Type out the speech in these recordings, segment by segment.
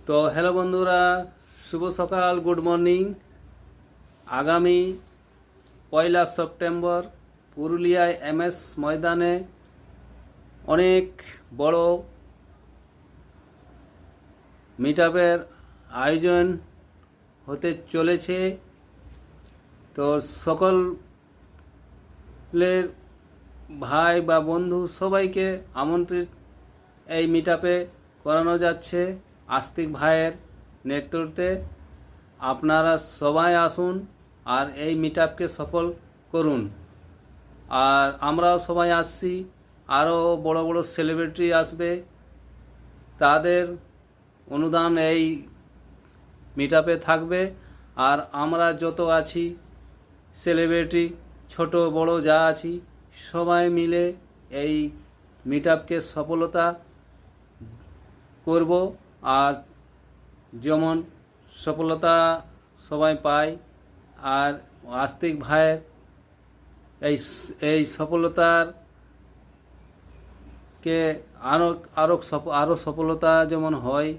তো হ্যালো বন্ধুরা, শুভ সকাল, গুড মর্নিং। আগামী 1 সেপ্টেম্বর পুরুলিয়ায় MS ময়দানে অনেক বড় মিটআপের আয়োজন হতে চলেছে। তো সকলের ভাই বা বন্ধু সবাইকে আমন্ত্রিত এই মিটআপে করানো যাচ্ছে আস্তিক ভাইয়ের নেতৃত্বে। আপনারা সবাই আসুন আর এই মিটআপকে সফল করুন। আর আমরাও সবাই আসছি, আরও বড় বড় সেলিব্রিটি আসবে, তাদের অনুদান এই মিটআপে থাকবে। আর আমরা যত আছি সেলিব্রিটি, ছোট বড় যা আছি, সবাই মিলে এই মিটআপকে সফলতা করব। আর যেমন সফলতা সবাই পায়, আর আস্তিক ভাইয়ের এই সফলতার কে আরও সফলতা যেমন হয়।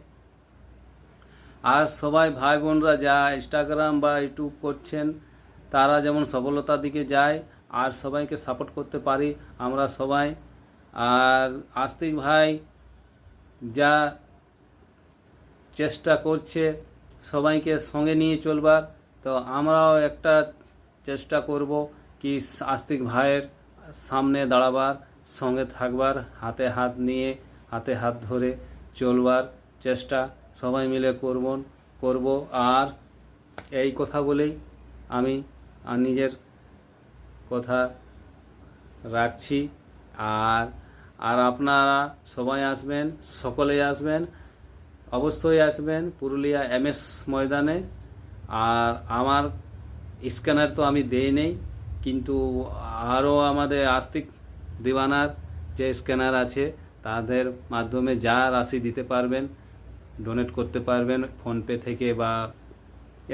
আর সবাই ভাই বোনরা যা ইনস্টাগ্রাম বা ইউটিউব করছেন, তারা যেমন সফলতার দিকে যায় আর সবাইকে সাপোর্ট করতে পারি আমরা সবাই। আর আস্তিক ভাই যা চেষ্টা করছে সবাইকে সঙ্গে নিয়ে চলবার, তো আমরাও একটা চেষ্টা করব কি আস্তিক ভাইয়ের সামনে দাঁড়াবার, সঙ্গে থাকবার, হাতে হাত নিয়ে হাতে হাত ধরে চলবার চেষ্টা সবাই মিলে করব। আর এই কথা বলেই আমি নিজের কথা রাখছি। আর আপনারা সবাই আসবেন, সকলেই আসবেন, অবশ্যই আসবেন পুরুলিয়া MS ময়দানে। আর আমার স্ক্যানার তো আমি দেই নেই, কিন্তু আরও আমাদের আস্তিক দিওয়ানার যে স্ক্যানার আছে তাদের মাধ্যমে যা রাশি দিতে পারবেন, ডোনেট করতে পারবেন, ফোনপে থেকে বা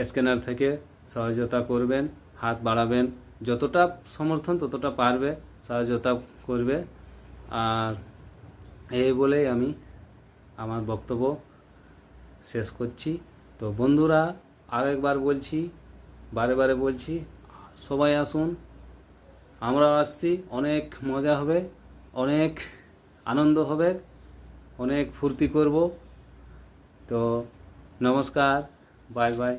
স্ক্যানার থেকে সহযোগিতা করবেন, হাত বাড়াবেন, যতটা সমর্থন ততটা পারবে সহযোগিতা করবে। আর এই বলেই আমি আমার বক্তব্য শেষ করছি। তো বন্ধুরা, আরেকবার বলছি, বারে বারে বলছি, সবাই আসুন, আমরা আসছি, অনেক মজা হবে, অনেক আনন্দ হবে, অনেক ফুর্তি করব। তো নমস্কার, বাই বাই।